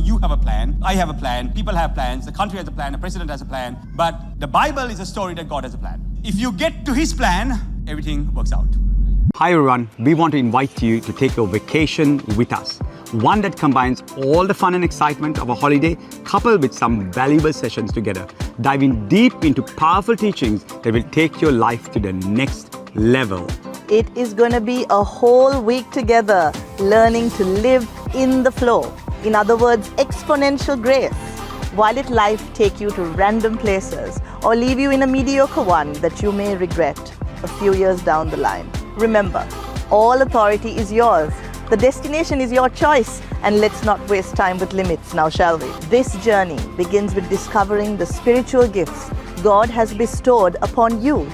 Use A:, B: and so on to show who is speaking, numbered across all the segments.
A: You have a plan. I have a plan. People have plans. The country has a plan. The president has a plan. But the Bible is a story that God has a plan. If you get to His plan, everything works out.
B: Hi everyone, we want to invite you to take a vacation with us. One that combines all the fun and excitement of a holiday coupled with some valuable sessions together. Diving deep into powerful teachings that will take your life to the next level.
C: It is going to be a whole week together learning to live in the flow. In other words, exponential grace. WOWLife take you to random places or leave you in a mediocre one that you may regret a few years down the line. Remember, all authority is yours. The destination is your choice. And let's not waste time with limits now, shall we? This journey begins with discovering the spiritual gifts God has bestowed upon you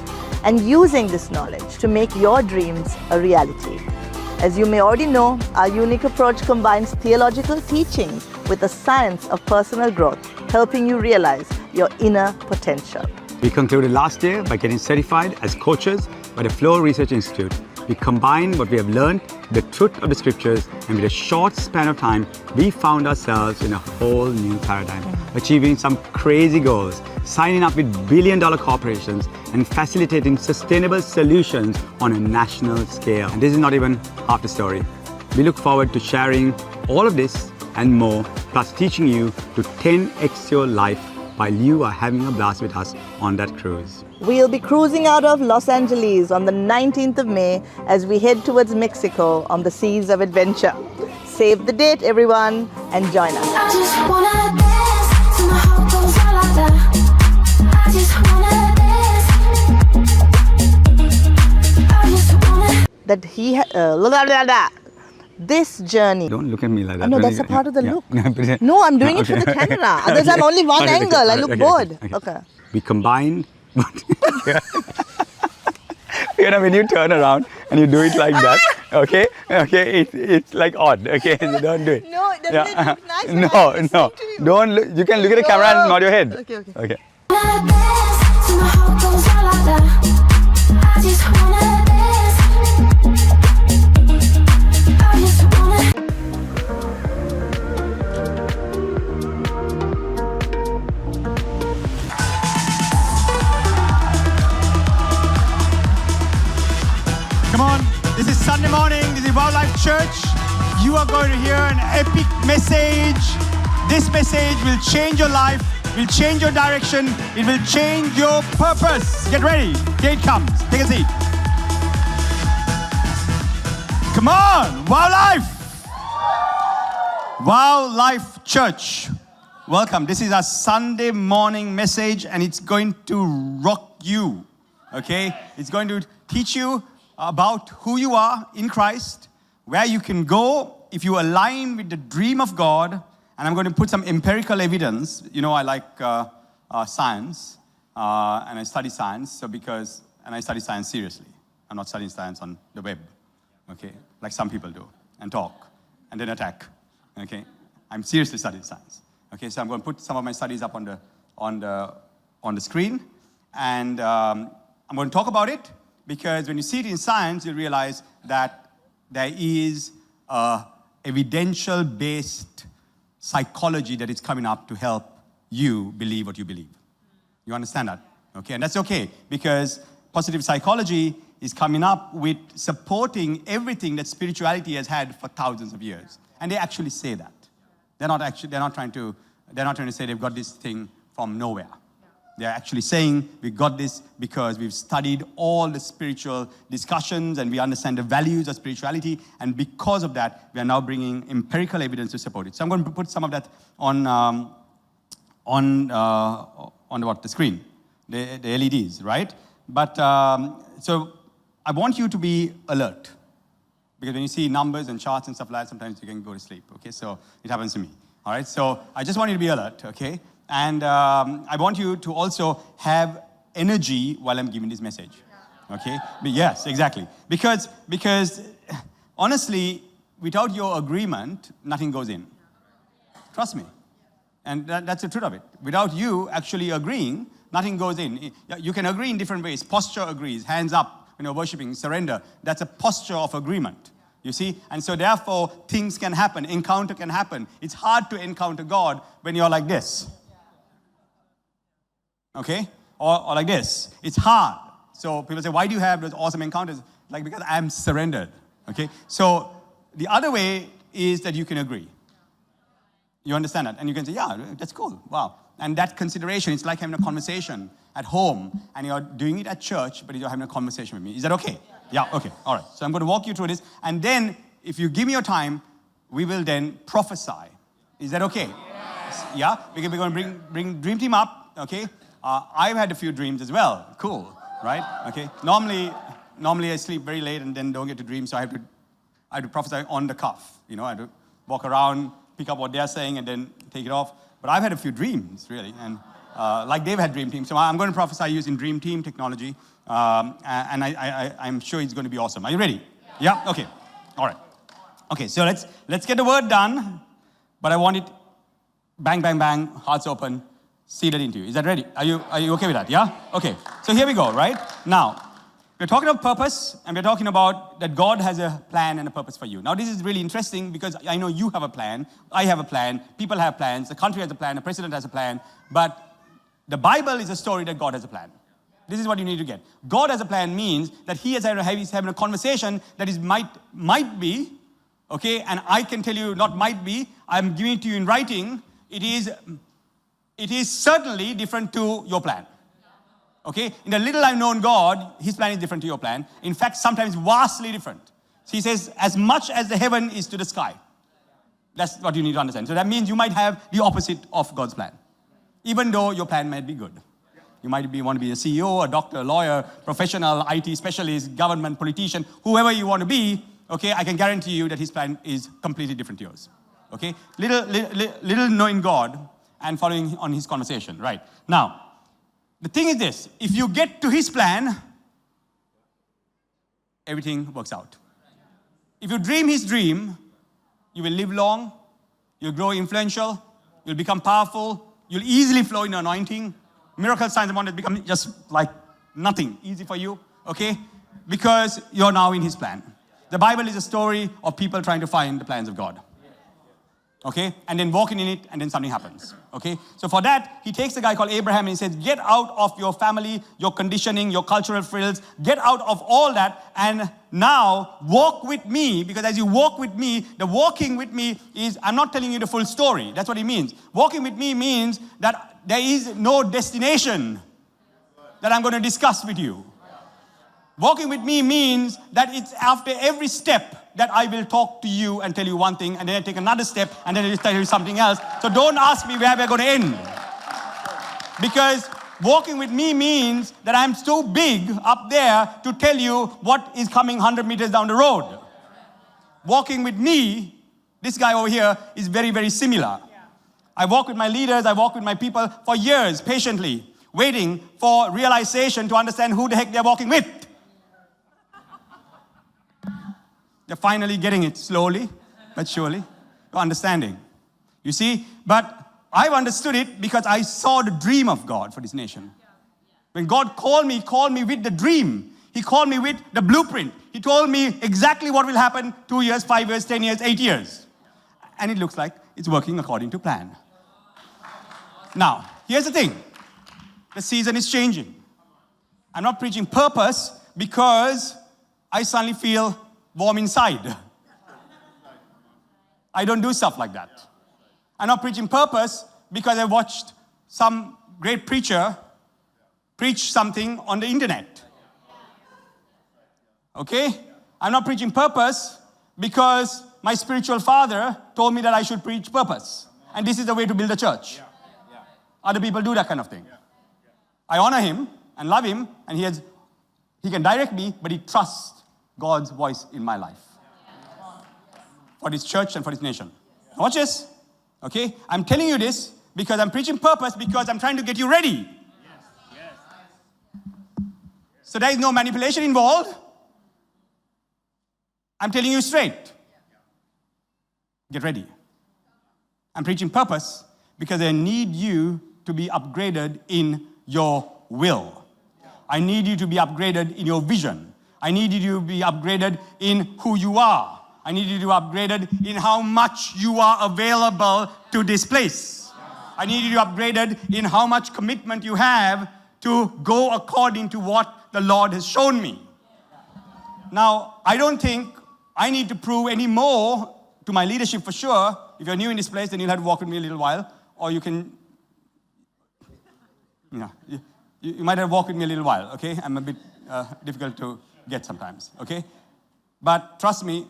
C: and using this knowledge to make your dreams a reality. As you may already know, our unique approach combines theological teachings with the science of personal growth, helping you realize your inner potential.
B: We concluded last year by getting certified as coaches by the Flow Research Institute. We combined what we have learned, the truth of the scriptures, and with a short span of time, we found ourselves in a whole new paradigm, achieving some crazy goals, signing up with billion-dollar corporations, and facilitating sustainable solutions on a national scale. And this is not even half the story. We look forward to sharing all of this and more, plus teaching you to 10x your life while you are having a blast with us on that cruise.
C: We'll be cruising out of Los Angeles on the 19th of May as we head towards Mexico on the seas of adventure. Save the date, everyone, and join us.
D: I just wanna dance till my heart goes la la la. I just wanna dance.
C: That he this journey.
B: Don't look at me like that.
C: No, that's a part of the look. No, I'm doing it for the camera. Otherwise, I'm only one angle. I look bored. Okay.
B: We combined. When you turn around and you do it like that, okay, it's like odd. Okay, so don't do it.
C: No, it doesn't look nice.
B: No. Don't look. You can look at the camera and nod your head. Okay.
D: Wanna dance till my heart goes la la la. I just wanna dance.
A: Come on, this is Sunday morning, this is WOWLife Church. You are going to hear an epic message. This message will change your life, will change your direction, it will change your purpose. Get ready, here it comes, take a seat. Come on, WOWLife! WOWLife Church. Welcome, this is our Sunday morning message and it's going to rock you, okay? It's going to teach you about who you are in Christ, where you can go if you align with the dream of God. And I'm going to put some empirical evidence. You know, I like science, and I study science. And I study science seriously. I'm not studying science on the web, okay, like some people do, and talk, and then attack, okay. I'm seriously studying science, okay. So I'm going to put some of my studies up on the screen, and I'm going to talk about it. Because when you see it in science, you realize that there is a evidential-based psychology that is coming up to help you believe what you believe. You understand that? Okay, and that's okay, because positive psychology is coming up with supporting everything that spirituality has had for thousands of years. And they actually say that. They're not trying to say they've got this thing from nowhere. They're actually saying we got this because we've studied all the spiritual discussions and we understand the values of spirituality, and because of that, we are now bringing empirical evidence to support it. So I'm going to put some of that on the screen, the LEDs, right? But so I want you to be alert, because when you see numbers and charts and stuff like that, sometimes you can go to sleep. Okay, so it happens to me. All right, so I just want you to be alert. Okay. And I want you to also have energy while I'm giving this message, okay? But yes, exactly. Because honestly, without your agreement, nothing goes in. Trust me. And that's the truth of it. Without you actually agreeing, nothing goes in. You can agree in different ways. Posture agrees, hands up, worshiping, surrender. That's a posture of agreement. You see? And so therefore, things can happen, encounter can happen. It's hard to encounter God when you're like this. Okay? Or like this. It's hard. So people say, why do you have those awesome encounters? Like, because I'm surrendered. Okay? So the other way is that you can agree. You understand that? And you can say, yeah, that's cool. Wow. And that consideration, it's like having a conversation at home, and you're doing it at church, but you're having a conversation with me. Is that okay? Yeah, okay. All right. So I'm going to walk you through this. And then, if you give me your time, we will then prophesy. Is that okay? Yeah? Because we're going to bring Dream Team up, okay? I've had a few dreams as well. Cool, right? Okay. Normally I sleep very late and then don't get to dream, so I have to prophesy on the cuff. You know, I have to walk around, pick up what they're saying, and then take it off. But I've had a few dreams, really, and like they've had Dream Team. So I'm going to prophesy using Dream Team technology, and I'm sure it's going to be awesome. Are you ready? Yeah? Okay. All right. Okay, so let's get the word done, but I want it bang, bang, bang, hearts open, seeded into you. Is that ready? Are you okay with that? Yeah? Okay. So here we go, right? Now, we're talking about purpose, and we're talking about that God has a plan and a purpose for you. Now, this is really interesting because I know you have a plan, I have a plan, people have plans, the country has a plan, the president has a plan, but the Bible is a story that God has a plan. This is what you need to get. God has a plan means that he's having a conversation that is might be, okay, and I can tell you not might be, I'm giving it to you in writing, it is certainly different to your plan. Okay? In the little I've known God, his plan is different to your plan. In fact, sometimes vastly different. So he says, as much as the heaven is to the sky. That's what you need to understand. So that means you might have the opposite of God's plan. Even though your plan might be good. You might want to be a CEO, a doctor, a lawyer, professional, IT specialist, government, politician, whoever you want to be, okay, I can guarantee you that his plan is completely different to yours. Okay? Little knowing God and following on his conversation. Right. Now, the thing is this, if you get to his plan, everything works out. If you dream his dream, you will live long, you'll grow influential, you'll become powerful, you'll easily flow in anointing. Miracle signs and wonders become just like nothing, easy for you, okay? Because you're now in his plan. The Bible is a story of people trying to find the plans of God. Okay? And then walking in it, and then something happens. Okay? So for that, he takes a guy called Abraham and he says, get out of your family, your conditioning, your cultural frills, get out of all that, and now walk with me, because as you walk with me, the walking with me is, I'm not telling you the full story. That's what it means. Walking with me means that there is no destination that I'm going to discuss with you. Walking with me means that it's after every step that I will talk to you and tell you one thing, and then I take another step, and then I tell you something else. So don't ask me where we're going to end. Because walking with me means that I'm so big up there to tell you what is coming 100 meters down the road. Walking with me, this guy over here, is very, very similar. I walk with my leaders, I walk with my people for years, patiently, waiting for realization to understand who the heck they're walking with. They're finally getting it slowly, but surely, to understanding. You see? But I've understood it because I saw the dream of God for this nation. When God called me with the dream. He called me with the blueprint. He told me exactly what will happen 2 years, 5 years, 10 years, 8 years. And it looks like it's working according to plan. Now, here's the thing. The season is changing. I'm not preaching purpose because I suddenly feel warm inside. I don't do stuff like that. I'm not preaching purpose because I watched some great preacher preach something on the internet. Okay? I'm not preaching purpose because my spiritual father told me that I should preach purpose. And this is the way to build a church. Other people do that kind of thing. I honor him and love him, and he can direct me, but he trusts God's voice in my life. For this church and for this nation. Watch this. Okay? I'm telling you this because I'm preaching purpose because I'm trying to get you ready. So there is no manipulation involved. I'm telling you straight. Get ready. I'm preaching purpose because I need you to be upgraded in your will. I need you to be upgraded in your vision. I need you to be upgraded in who you are. I need you to be upgraded in how much you are available to this place. I need you to be upgraded in how much commitment you have to go according to what the Lord has shown me. Now, I don't think I need to prove any more to my leadership for sure. If you're new in this place, then you'll have to walk with me a little while. Or you can, you might have to walk with me a little while, okay? I'm a bit difficult to get sometimes, okay? But trust me,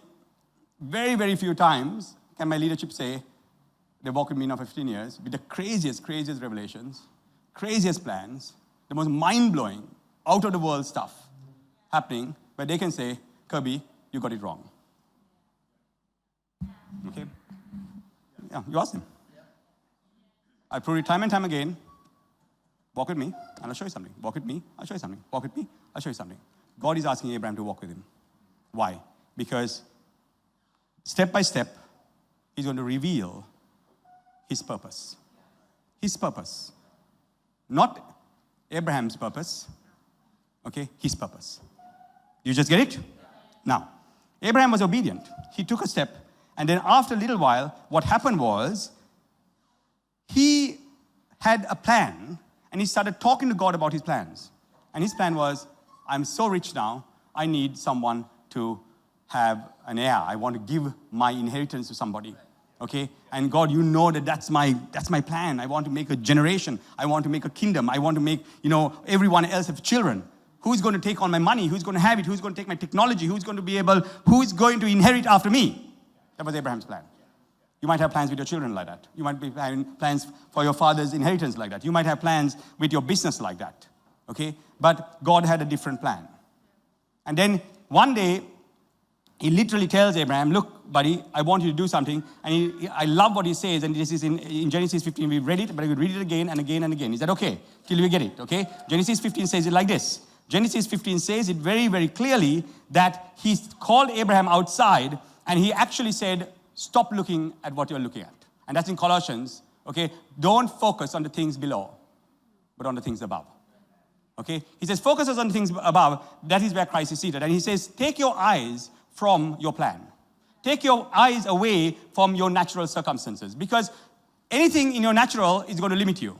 A: very, very few times can my leadership say, they walk with me now for 15 years, with the craziest revelations, craziest plans, the most mind-blowing, out-of-the-world stuff happening, but they can say, Kirby, you got it wrong. Okay? Yeah, you ask them. I prove it time and time again. Walk with me, and I'll show you something. Walk with me, I'll show you something. Walk with me, I'll show you something. God is asking Abraham to walk with him. Why? Because step by step, he's going to reveal his purpose. His purpose. Not Abraham's purpose, okay? His purpose. You just get it? Now, Abraham was obedient. He took a step, and then after a little while, what happened was, he had a plan, and he started talking to God about his plans. And his plan was, I'm so rich now, I need someone to have an heir. I want to give my inheritance to somebody. Okay? And God, you know that's my plan. I want to make a generation. I want to make a kingdom. I want to make, everyone else have children. Who's going to take on my money? Who's going to have it? Who's going to take my technology? Who's going to inherit after me? That was Abraham's plan. You might have plans with your children like that. You might be having plans for your father's inheritance like that. You might have plans with your business like that. Okay? But God had a different plan. And then one day, he literally tells Abraham, look, buddy, I want you to do something. And I love what he says, and this is in Genesis 15. We've read it, but I will read it again and again and again. Is that okay? Till we get it, okay? Genesis 15 says it like this. Genesis 15 says it very, very clearly that he called Abraham outside, and he actually said, stop looking at what you're looking at. And that's in Colossians, okay? Don't focus on the things below, but on the things above. Okay? He says, focus on the things above. That is where Christ is seated. And he says, take your eyes from your plan. Take your eyes away from your natural circumstances, because anything in your natural is going to limit you.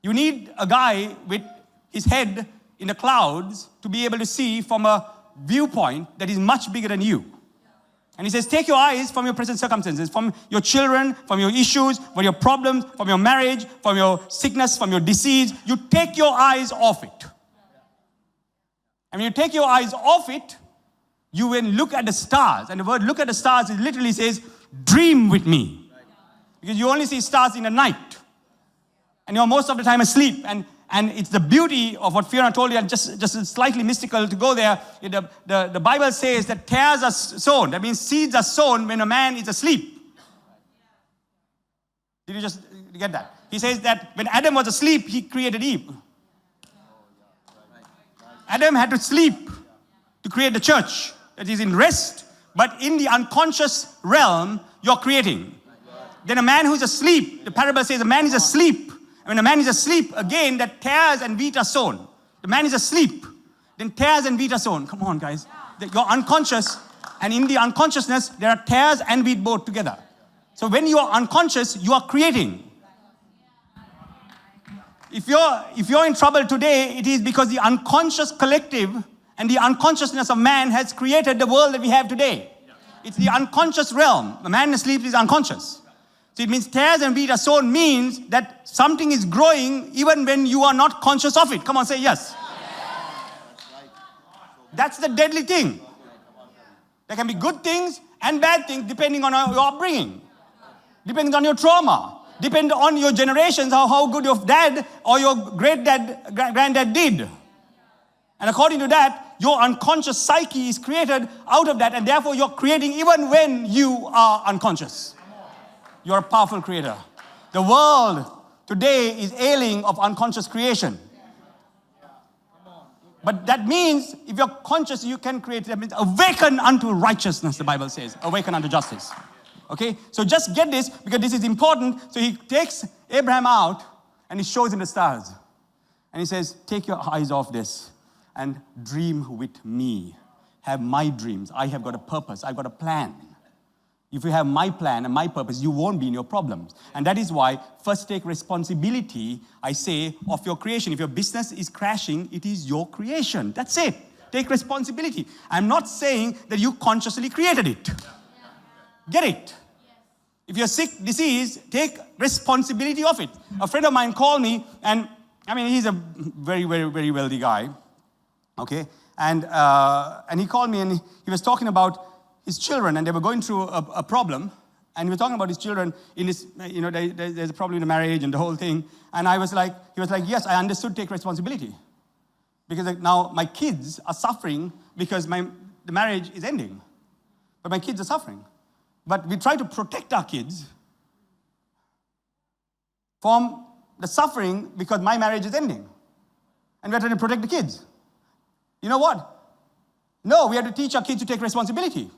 A: You need a guy with his head in the clouds to be able to see from a viewpoint that is much bigger than you. And he says, take your eyes from your present circumstances, from your children, from your issues, from your problems, from your marriage, from your sickness, from your disease. You take your eyes off it. And when you take your eyes off it, you will look at the stars. And the word look at the stars, it literally says, dream with me. Because you only see stars in the night. And you're most of the time asleep. And it's the beauty of what Fiona told you, and just slightly mystical to go there. The Bible says that tares are sown. That means seeds are sown when a man is asleep. Did you just get that? He says that when Adam was asleep, he created Eve. Adam had to sleep to create the church. That is in rest, but in the unconscious realm, you're creating. Then a man who's asleep, the parable says a man is asleep. And when a man is asleep, again, that tares and wheat are sown. The man is asleep, then tares and wheat are sown. Come on, guys. You're unconscious, and in the unconsciousness, there are tares and wheat both together. So when you are unconscious, you are creating. If you're in trouble today, it is because the unconscious collective and the unconsciousness of man has created the world that we have today. It's the unconscious realm. A man asleep is unconscious. So it means tares and wheat are sown means that something is growing even when you are not conscious of it. Come on, say yes. That's the deadly thing. There can be good things and bad things depending on your upbringing. Depending on your trauma. Depending on your generations, how good your dad or your granddad did. And according to that, your unconscious psyche is created out of that, and therefore you're creating even when you are unconscious. You're a powerful creator. The world today is ailing of unconscious creation. But that means if you're conscious, you can create. That means awaken unto righteousness, the Bible says. Awaken unto justice. Okay? So just get this, because this is important. So he takes Abraham out and he shows him the stars. And he says, take your eyes off this and dream with me. have my dreams. I have got a purpose. I've got a plan. If you have my plan and my purpose, you won't be in your problems. And that is why first take responsibility, I say, of your creation. If your business is crashing, it is your creation. That's it. Take responsibility. I'm not saying that you consciously created it. Get it? If you're sick, disease, take responsibility of it. A friend of mine called me, and I mean, he's a very, very, very wealthy guy. Okay? And he called me, and he was talking about his children, and they were going through a problem, and he was talking about his children in his, there's a problem in the marriage and the whole thing. And he was like, yes, I understood, take responsibility. Because like, now my kids are suffering because the marriage is ending. But my kids are suffering. But we try to protect our kids from the suffering because my marriage is ending. And we're trying to protect the kids. You know what? No, we have to teach our kids to take responsibility.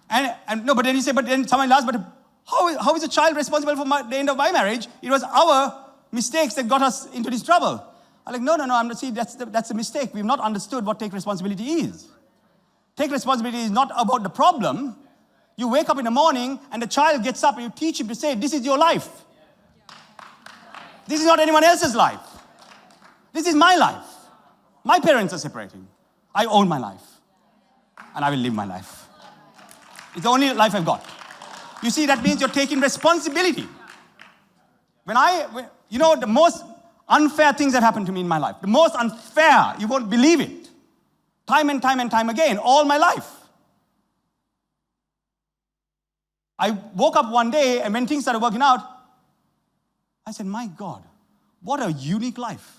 A: And no, but then you say, but then someone asks, but how is a child responsible for the end of my marriage? It was our mistakes that got us into this trouble. I'm like, no, I'm not, see, that's a mistake. We've not understood what take responsibility is. Take responsibility is not about the problem. You wake up in the morning and the child gets up and you teach him to say, this is your life. This is not anyone else's life. This is my life. My parents are separating. I own my life. And I will live my life. It's the only life I've got. You see, that means you're taking responsibility. The most unfair things that happened to me in my life, the most unfair, you won't believe it. Time and time and time again, all my life. I woke up one day, and when things started working out, I said, my God, what a unique life.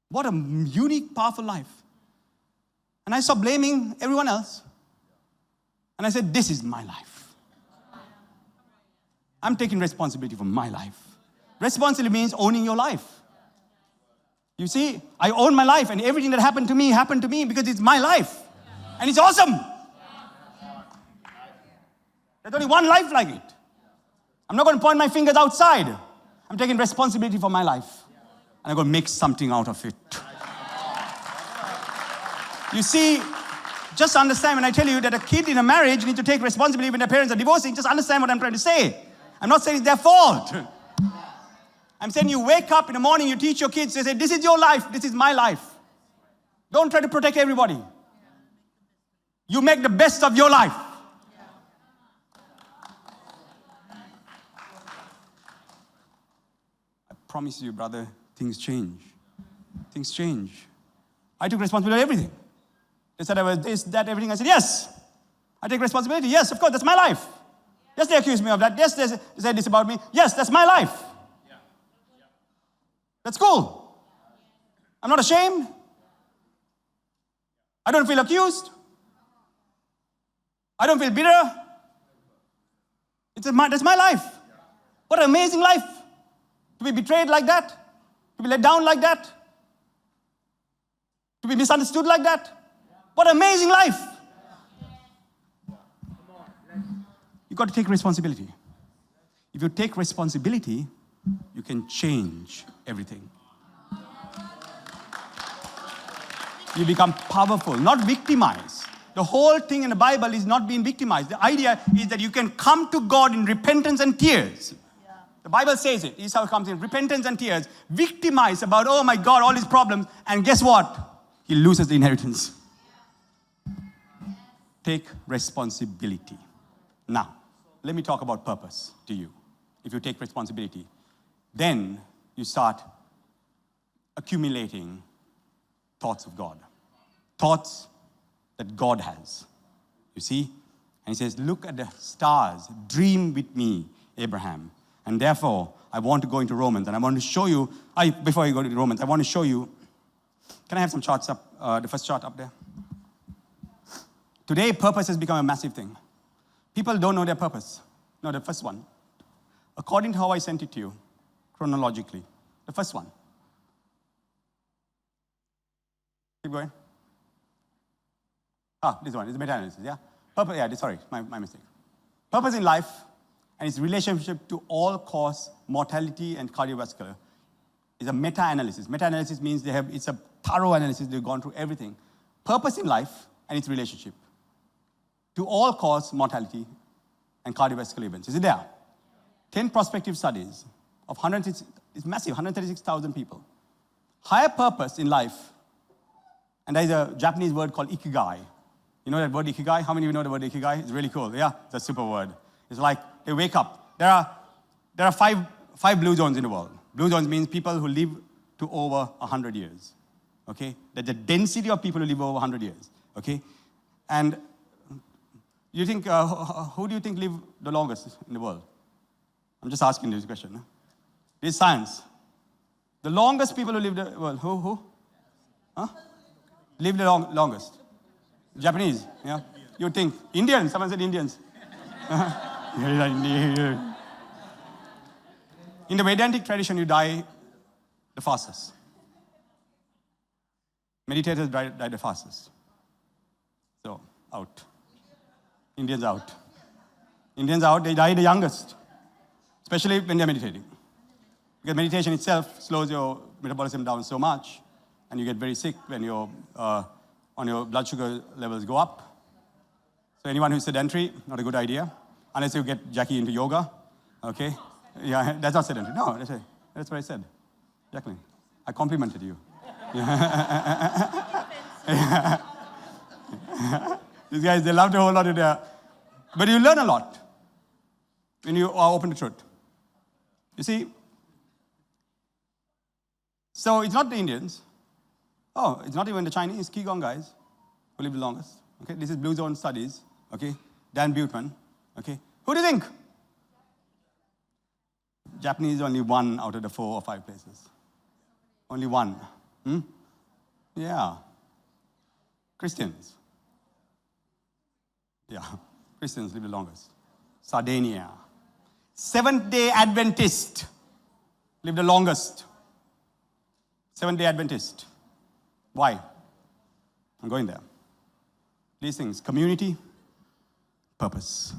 A: What a unique, powerful life. And I stopped blaming everyone else. And I said, this is my life. I'm taking responsibility for my life. Responsibility means owning your life. You see, I own my life, and everything that happened to me because it's my life. And it's awesome. There's only one life like it. I'm not going to point my fingers outside. I'm taking responsibility for my life. And I'm going to make something out of it. You see, just understand when I tell you that a kid in a marriage needs to take responsibility when their parents are divorcing, just understand what I'm trying to say. I'm not saying it's their fault. I'm saying you wake up in the morning, you teach your kids, they say, this is your life, this is my life. Don't try to protect everybody. You make the best of your life. I promise you, brother, things change. Things change. I took responsibility for everything. They said I was this, that, everything. I said, yes. I take responsibility. Yes, of course, that's my life. Yes, they accused me of that. Yes, they said this about me. Yes, that's my life. That's cool. I'm not ashamed. I don't feel accused. I don't feel bitter. That's my life. What an amazing life. To be betrayed like that. To be let down like that. To be misunderstood like that. What an amazing life. You've got to take responsibility. If you take responsibility, you can change everything. You become powerful, not victimized. The whole thing in the Bible is not being victimized. The idea is that you can come to God in repentance and tears. The Bible says it. This is how it comes in. Repentance and tears. Victimized about, oh my God, all these problems. And guess what? He loses the inheritance. Take responsibility. Now, let me talk about purpose to you. If you take responsibility, then you start accumulating thoughts of God. Thoughts that God has. You see? And he says, look at the stars. Dream with me, Abraham. And therefore, I want to go into Romans. And I want to show you, before you go to Romans, I want to show you, can I have some charts up, the first chart up there? Today, purpose has become a massive thing. People don't know their purpose. No, the first one. According to how I sent it to you, chronologically. The first one. Keep going. This one is meta-analysis, yeah? Purpose, yeah, sorry, my mistake. Purpose in life and its relationship to all-cause mortality and cardiovascular is a meta-analysis. Meta-analysis means it's a thorough analysis. They've gone through everything. Purpose in life and its relationship to all cause mortality and cardiovascular events. Is it there? 10 prospective studies of 106, it's massive, 136,000 people. Higher purpose in life, and there's a Japanese word called ikigai. You know that word ikigai? How many of you know the word ikigai? It's really cool. Yeah, it's a super word. It's like they wake up. There are five blue zones in the world. Blue zones means people who live to over 100 years. Okay? That's the density of people who live over 100 years. Okay? And you think, who do you think live the longest in the world? I'm just asking this question. This is science. The longest people who live the world, who? Huh? Live the longest. Japanese, yeah? You think. Indians, someone said Indians. In the Vedantic tradition, you die the fastest. Meditators die the fastest. So, out. Indians out. Indians out, they die the youngest. Especially when they're meditating. Because meditation itself slows your metabolism down so much, and you get very sick when your blood sugar levels go up. So anyone who's sedentary, not a good idea, unless you get Jackie into yoga. Okay? Yeah, that's not sedentary. No, that's what I said. Jacqueline, I complimented you. Yeah. These guys, they love to hold on to their... But you learn a lot when you are open to truth. You see? So it's not the Indians. Oh, it's not even the Chinese Qigong guys who live the longest. Okay, this is Blue Zone Studies. Okay, Dan Buteman. Okay, who do you think? Japanese only one out of the 4 or 5 places. Only one. Yeah. Christians. Yeah, Christians live the longest. Sardinia. Seventh-day Adventist live the longest. Seventh-day Adventist. Why? I'm going there. These things, community, purpose.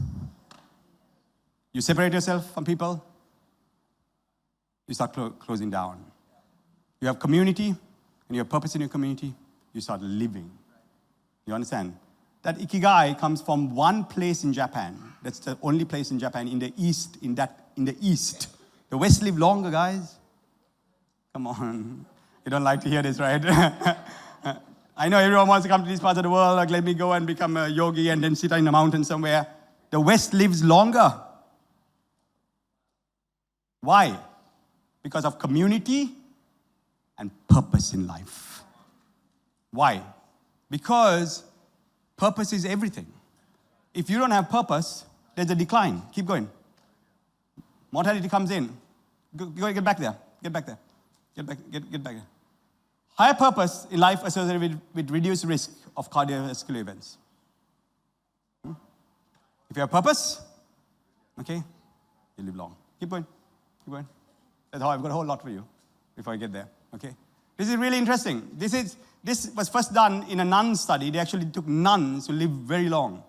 A: You separate yourself from people, you start closing down. You have community, and you have purpose in your community, you start living. You understand? That ikigai comes from one place in Japan. That's the only place in Japan in the east, in the east. The West live longer, guys. Come on. You don't like to hear this, right? I know everyone wants to come to these parts of the world, like let me go and become a yogi and then sit in a mountain somewhere. The West lives longer. Why? Because of community and purpose in life. Why? Because purpose is everything. If you don't have purpose, there's a decline. Keep going. Mortality comes in. Get back there. Get back there. Get back there. Higher purpose in life associated with reduced risk of cardiovascular events. If you have purpose, okay, you live long. Keep going. Keep going. That's how I've got a whole lot for you before I get there. Okay. This is really interesting. This was first done in a nun study. They actually took nuns who live very long.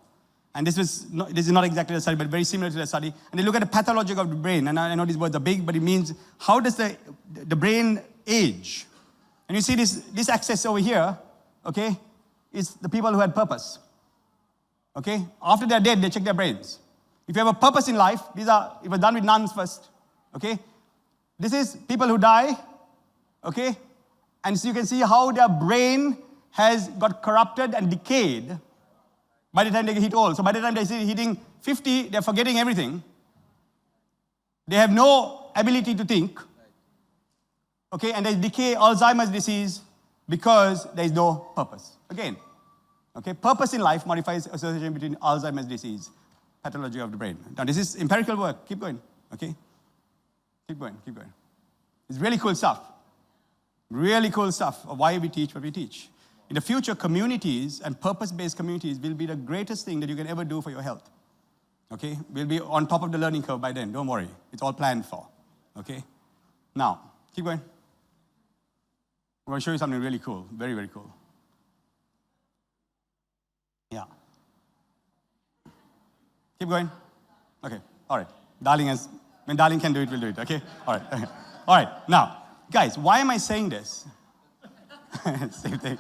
A: And this is not exactly the study, but very similar to the study. And they look at the pathology of the brain. And I know these words are big, but it means how does the brain age? And you see this axis over here, okay, is the people who had purpose. Okay? After they're dead, they check their brains. If you have a purpose in life, it was done with nuns first. Okay? This is people who die. Okay? And so you can see how their brain has got corrupted and decayed by the time they hit old. So by the time they're hitting 50, they're forgetting everything. They have no ability to think. Okay, and there's decay, Alzheimer's disease, because there is no purpose. Again, okay, purpose in life modifies association between Alzheimer's disease, pathology of the brain. Now this is empirical work. Keep going. Okay, keep going. Keep going. It's really cool stuff. Really cool stuff of why we teach what we teach. In the future, communities and purpose-based communities will be the greatest thing that you can ever do for your health. Okay, we'll be on top of the learning curve by then. Don't worry, it's all planned for. Okay, now keep going. I'm going to show you something really cool. Very, very cool. Yeah. Keep going. Okay. All right. When darling can do it, we'll do it. Okay? All right. All right. Now, guys, why am I saying this? Same thing.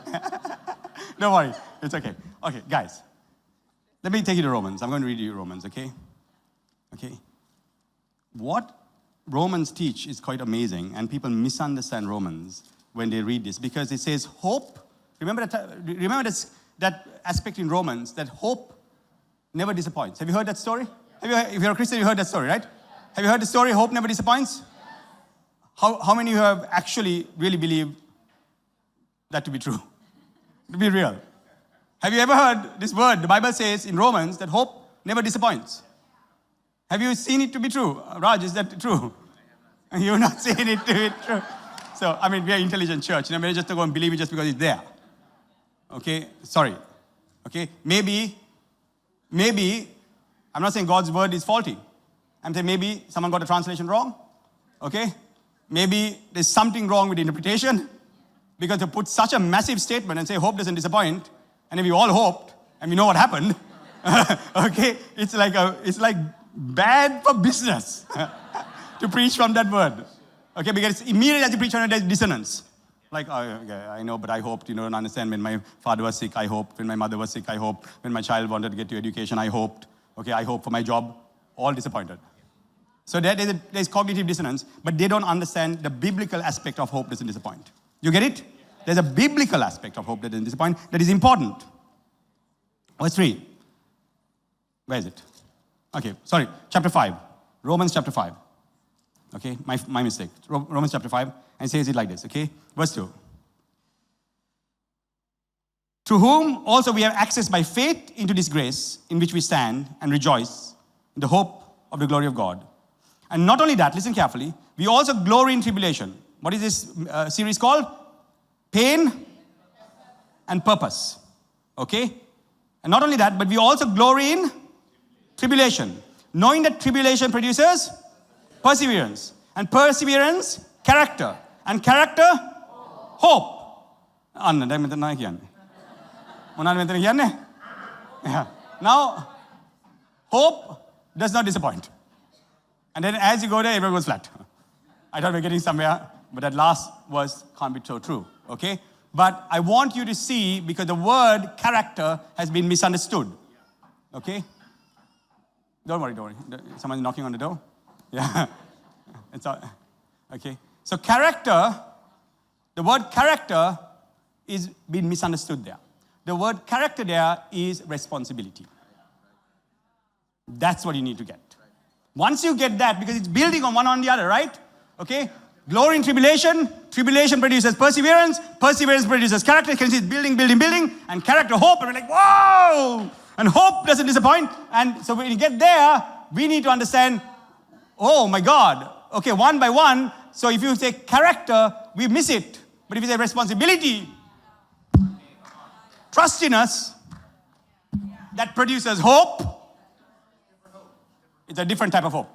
A: Don't worry, it's okay. Okay, guys, let me take you to Romans. I'm going to read you Romans, okay? Okay. What Romans teach is quite amazing, and people misunderstand Romans when they read this because it says hope. Remember that aspect in Romans, that hope never disappoints. Have you heard that story? If you're a Christian, you heard that story, right? Have you heard the story, hope never disappoints? How many of you have actually really believed that to be true? To be real. Have you ever heard this word? The Bible says in Romans that hope never disappoints. Have you seen it to be true? Raj, is that true? You've not seen it to be true. So, I mean, we are an intelligent church. We're just not going to believe it just because it's there. Okay? Sorry. Okay? Maybe, I'm not saying God's word is faulty. I'm saying maybe someone got a translation wrong. Okay? Maybe there's something wrong with the interpretation. Because to put such a massive statement and say hope doesn't disappoint, and if we all hoped, and we know what happened, okay, it's like bad for business to preach from that word. Okay, because immediately as you preach on it, there's dissonance. Like, oh, okay, I know, but I hoped, don't understand. When my father was sick, I hoped. When my mother was sick, I hoped. When my child wanted to get to education, I hoped. Okay, I hope for my job. All disappointed. So there's cognitive dissonance, but they don't understand the biblical aspect of hope doesn't disappoint. You get it? There's a biblical aspect of hope that doesn't disappoint that is important. Verse 3. Where is it? Okay, sorry, chapter 5. Romans chapter 5. Okay, my mistake. Romans chapter 5, and says it like this, okay? Verse 2. Through whom also we have access by faith into this grace in which we stand and rejoice in the hope of the glory of God. And not only that, listen carefully, we also glory in tribulation. What is this series called? Pain and purpose. Okay? And not only that, but we also glory in tribulation. Knowing that tribulation produces perseverance. And perseverance, character. And character, hope. Now, hope does not disappoint. And then as you go there, everyone goes flat. I thought we were getting somewhere, but that last verse can't be so true, okay? But I want you to see, because the word character has been misunderstood, okay? Don't worry. Someone's knocking on the door? Yeah, it's all, okay. So character, the word character is being misunderstood there. The word character there is responsibility. That's what you need to get. Once you get that, because it's building on one on the other, right? Okay? Glory in tribulation. Tribulation produces perseverance. Perseverance produces character. You can see it's building, and character, hope. And we're like, whoa! And hope doesn't disappoint. And so when you get there, we need to understand, oh my God. Okay, one by one. So if you say character, we miss it. But if you say responsibility, trust in us, that produces hope. It's a different type of hope.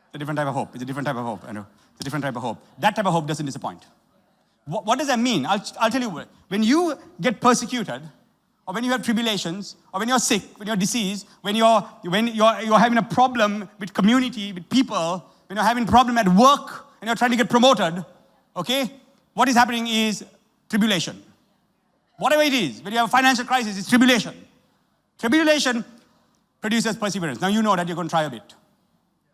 A: It's a different type of hope. It's a different type of hope. I know. It's a different type of hope. That type of hope doesn't disappoint. What does that mean? I'll tell you. When you get persecuted, or when you have tribulations, or when you're sick, when you're diseased, when you're having a problem with community, with people, when you're having a problem at work, and you're trying to get promoted, okay? What is happening is tribulation. Whatever it is, when you have a financial crisis, it's tribulation. Tribulation produces perseverance. Now you know that you're going to try a bit.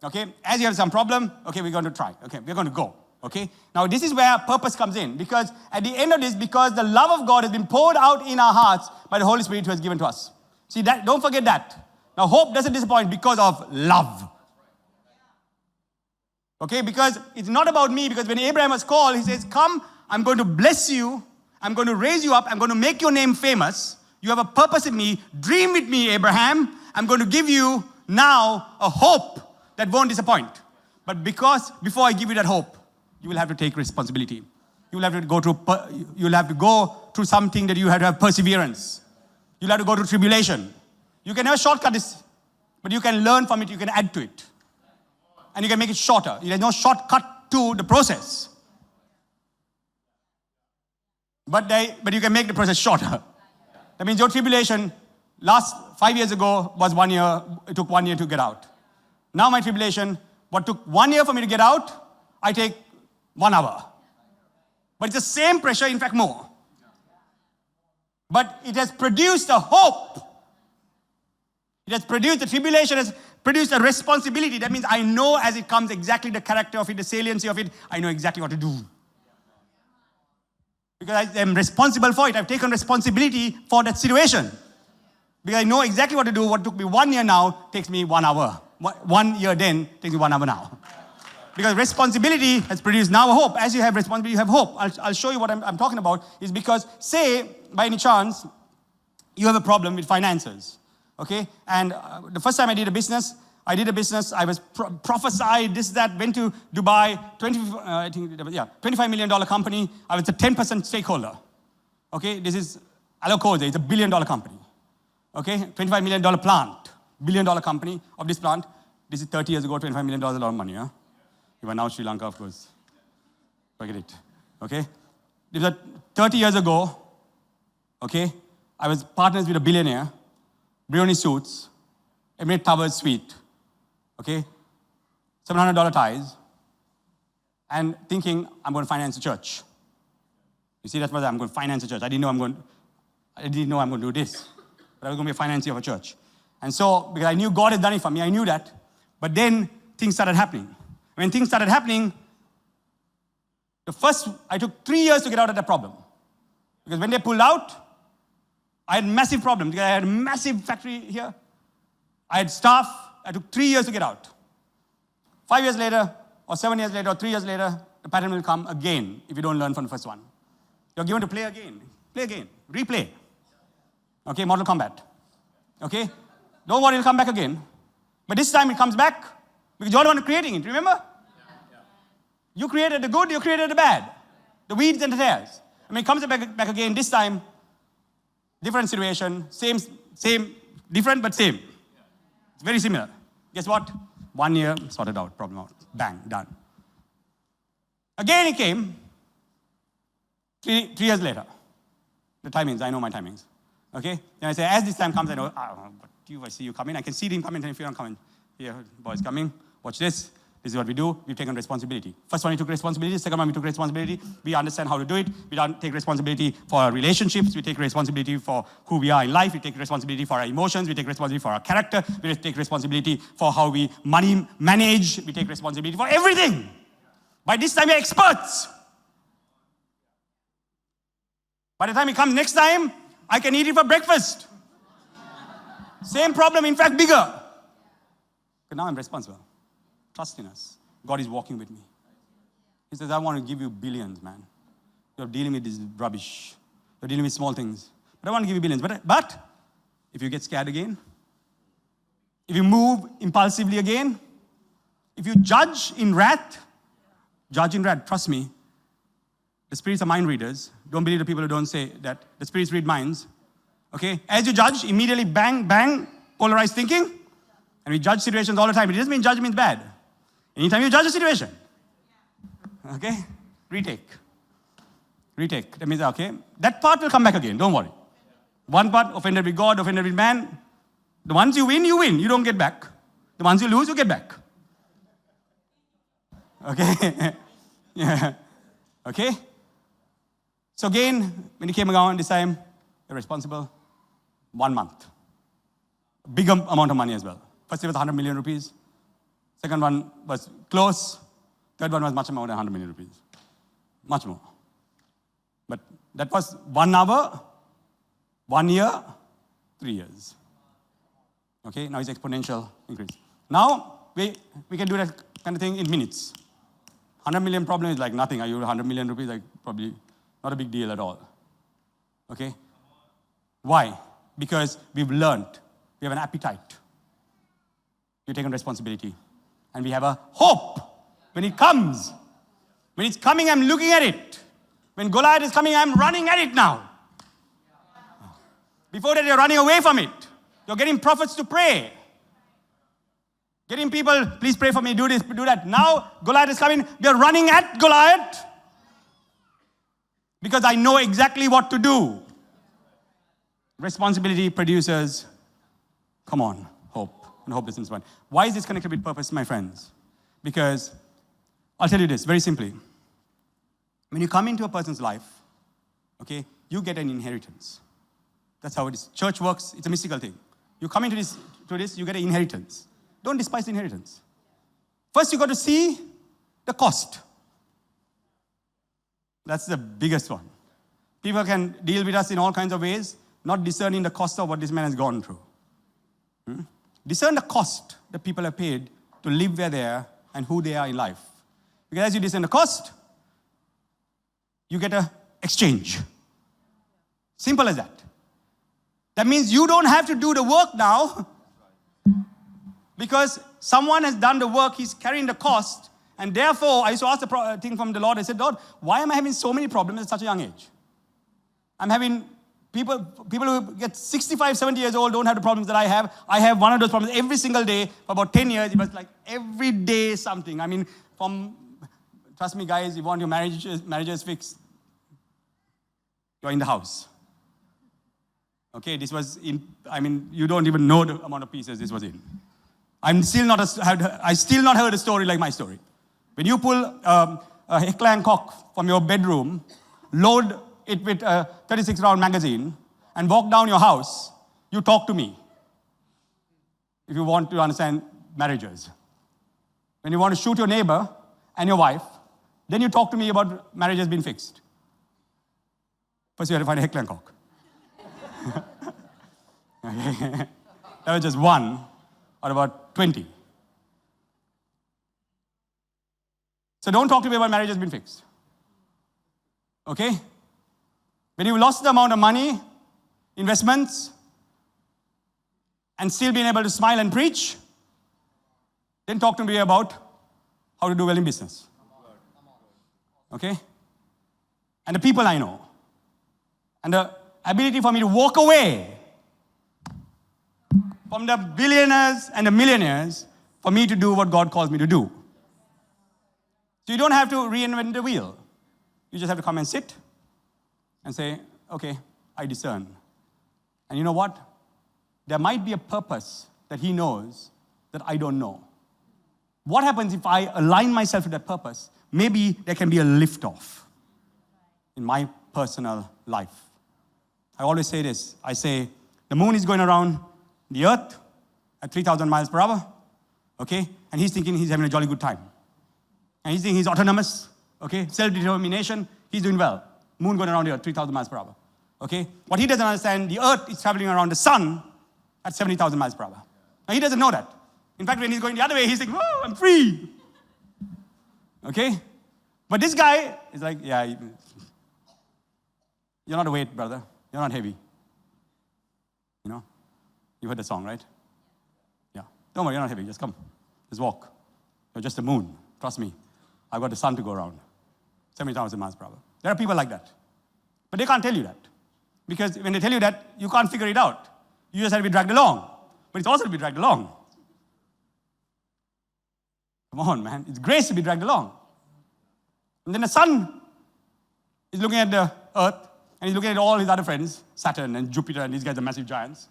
A: Okay? As you have some problem, okay, we're going to try. Okay, we're going to go. Okay? Now this is where purpose comes in. Because at the end of this, because the love of God has been poured out in our hearts by the Holy Spirit who has given to us. See, that, don't forget that. Now hope doesn't disappoint because of love. Okay? Because it's not about me. Because when Abraham was called, he says, come, I'm going to bless you. I'm going to raise you up. I'm going to make your name famous. You have a purpose in me. Dream with me, Abraham. I'm going to give you now a hope that won't disappoint. But because before I give you that hope, you will have to take responsibility. You will have to go through something that you have to have perseverance. You'll have to go through tribulation. You can never shortcut this, but you can learn from it, you can add to it. And you can make it shorter. There's no shortcut to the process. But you can make the process shorter. That means your tribulation last 5 years ago was 1 year. It took 1 year to get out. Now my tribulation, what took 1 year for me to get out, I take 1 hour. But it's the same pressure, in fact more. But it has produced a hope. It has produced, the tribulation has produced a responsibility. That means I know as it comes exactly the character of it, the saliency of it. I know exactly what to do. Because I am responsible for it. I've taken responsibility for that situation. Because I know exactly what to do. What took me 1 year now takes me 1 hour. 1 year then takes me 1 hour now. Because responsibility has produced now a hope. As you have responsibility, you have hope. I'll show you what I'm talking about. Is because, say, by any chance, you have a problem with finances. Okay? And the first time I did a business, I was prophesied, this, that, went to Dubai, $25 million company. I was a 10% stakeholder. Okay? This is Alakoze, it's a $1 billion company. Okay? $25 million plant, $1 billion company of this plant. This is 30 years ago, $25 million, a lot of money, huh? You are now Sri Lanka, of course. Forget it. Okay? This was 30 years ago. Okay? I was partners with a billionaire, Brioni Suits, Emirate Towers Suite. Okay? $700 ties. And thinking, I'm going to finance a church. You see, that's what I'm going to finance a church. I didn't know I'm going to do this. But I was going to be a financier of a church. And so, because I knew God had done it for me, I knew that. But then things started happening. When things started happening, I took 3 years to get out of that problem. Because when they pulled out, I had massive problems. Because I had a massive factory here. I had staff. I took 3 years to get out. 5 years later, or 7 years later, or 3 years later, the pattern will come again if you don't learn from the first one. You're given to play again, replay. Okay, Mortal Kombat. Okay? Don't worry, it'll come back again. But this time it comes back because you're the one creating it, remember? You created the good, you created the bad. The weeds and the tares. I mean, it comes back again, this time, different situation, same, different but same. It's very similar. Guess what? 1 year, sorted out, problem out. Bang, done. Again it came, 3 years later. The timings, I know my timings. Okay? Then I say, as this time comes, I know, I see you coming. I can see him coming, and if you're not coming, here, boys coming, watch this. This is what we do. We've taken responsibility. First one, we took responsibility. Second one, we took responsibility. We understand how to do it. We don't take responsibility for our relationships. We take responsibility for who we are in life. We take responsibility for our emotions. We take responsibility for our character. We take responsibility for how we money manage. We take responsibility for everything. By this time, we're experts. By the time it comes next time, I can eat it for breakfast. Same problem, in fact, bigger. But now I'm responsible. Trust in us. God is walking with me. He says, I want to give you billions, man. You're dealing with this rubbish. You're dealing with small things. But I want to give you billions. But if you get scared again, if you move impulsively again, if you judge in wrath, trust me, the spirits are mind readers. Don't believe the people who don't say that. The spirits read minds. Okay? As you judge, immediately bang, bang, polarized thinking. And we judge situations all the time. It doesn't mean judge means bad. Anytime you judge a situation. Okay? Retake. That means, okay, that part will come back again. Don't worry. One part, offended with God, offended with man. The ones you win, you win. You don't get back. The ones you lose, you get back. Okay? Yeah. Okay? So again, when he came around this time, you're responsible. 1 month. Big amount of money as well. First it was 100 million rupees. Second one was close. Third one was much more than 100 million rupees. Much more. But that was 1 hour, 1 year, 3 years. Okay, now it's exponential increase. Now, we can do that kind of thing in minutes. 100 million problem is like nothing. Are you 100 million rupees? Like probably not a big deal at all. Okay? Why? Because we've learned. We have an appetite. We've taken responsibility. And we have a hope when it comes. When it's coming, I'm looking at it. When Goliath is coming, I'm running at it now. Before that, you're running away from it. You're getting prophets to pray. Getting people, please pray for me, do this, do that. Now, Goliath is coming. We are running at Goliath. Because I know exactly what to do. Responsibility produces, come on, hope. And hope this is one. Why is this connected with purpose, my friends? Because I'll tell you this very simply. When you come into a person's life, okay, you get an inheritance. That's how it is. Church works, it's a mystical thing. You come into this, you get an inheritance. Don't despise the inheritance. First, you got to see the cost. That's the biggest one. People can deal with us in all kinds of ways, not discerning the cost of what this man has gone through. Discern the cost that people have paid to live where they are and who they are in life. Because as you discern the cost, you get an exchange. Simple as that. That means you don't have to do the work now because someone has done the work, he's carrying the cost, and therefore, I used to ask the thing from the Lord, I said, Lord, why am I having so many problems at such a young age? I'm having people who get 65, 70 years old don't have the problems that I have. I have one of those problems every single day for about 10 years. It was like every day something. I mean, trust me guys, you want your marriages fixed, you're in the house. Okay, this was you don't even know the amount of pieces this was in. I still not heard a story like my story. When you pull a heckler cock from your bedroom, load it with a 36-round magazine, and walk down your house, you talk to me. If you want to understand marriages. When you want to shoot your neighbor and your wife, then you talk to me about marriage has been fixed. First you have to find a heckler cock. That was just one out of about 20. So don't talk to me about marriage has been fixed. Okay? When you've lost the amount of money, investments, and still being able to smile and preach, then talk to me about how to do well in business. Okay? And the people I know. And the ability for me to walk away from the billionaires and the millionaires for me to do what God calls me to do. So you don't have to reinvent the wheel. You just have to come and sit and say, okay, I discern. And you know what? There might be a purpose that he knows that I don't know. What happens if I align myself to that purpose? Maybe there can be a lift-off in my personal life. I always say this. I say, the moon is going around the earth at 3,000 miles per hour, okay? And he's thinking he's having a jolly good time. And he's thinking he's autonomous, okay? Self-determination, he's doing well. Moon going around the earth, 3,000 miles per hour, okay? What he doesn't understand, the earth is traveling around the sun at 70,000 miles per hour. Now, he doesn't know that. In fact, when he's going the other way, he's thinking, oh, I'm free. Okay? But this guy is like, yeah, you're not a weight, brother. You're not heavy. You know? You heard the song, right? Yeah. Don't worry, you're not heavy. Just come. Just walk. You're just the moon. Trust me. I've got the sun to go around. 70,000 miles per hour. There are people like that. But they can't tell you that. Because when they tell you that, you can't figure it out. You just have to be dragged along. But it's also to be dragged along. Come on, man. It's grace to be dragged along. And then the sun is looking at the earth, and he's looking at all his other friends, Saturn and Jupiter, and these guys are massive giants.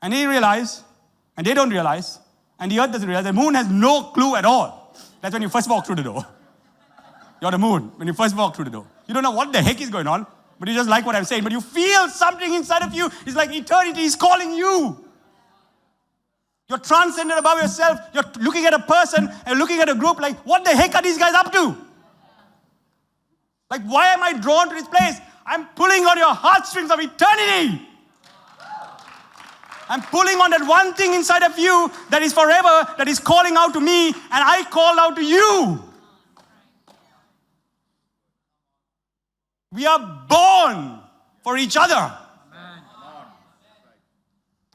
A: And they realize, and they don't realize, and the earth doesn't realize, the moon has no clue at all. That's when you first walk through the door. You're the moon, when you first walk through the door. You don't know what the heck is going on, but you just like what I'm saying. But you feel something inside of you. It's like eternity is calling you. You're transcendent above yourself. You're looking at a person and looking at a group like, what the heck are these guys up to? Like, why am I drawn to this place? I'm pulling on your heartstrings of eternity. I'm pulling on that one thing inside of you that is forever, that is calling out to me, and I call out to you. We are born for each other.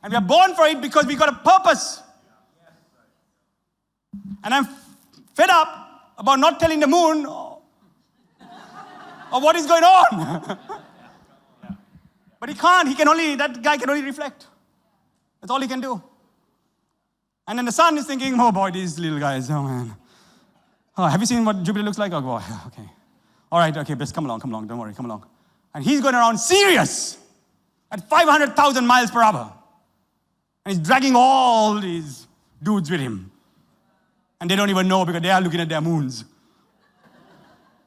A: And we are born for it because we got a purpose. And I'm fed up about not telling the moon of what is going on. But he can't. That guy can only reflect. That's all he can do. And then the sun is thinking, oh boy, these little guys, oh man. Oh, have you seen what Jupiter looks like? Oh boy, okay. All right, okay, just come along, don't worry, come along. And he's going around Sirius at 500,000 miles per hour. And he's dragging all these dudes with him. And they don't even know because they are looking at their moons.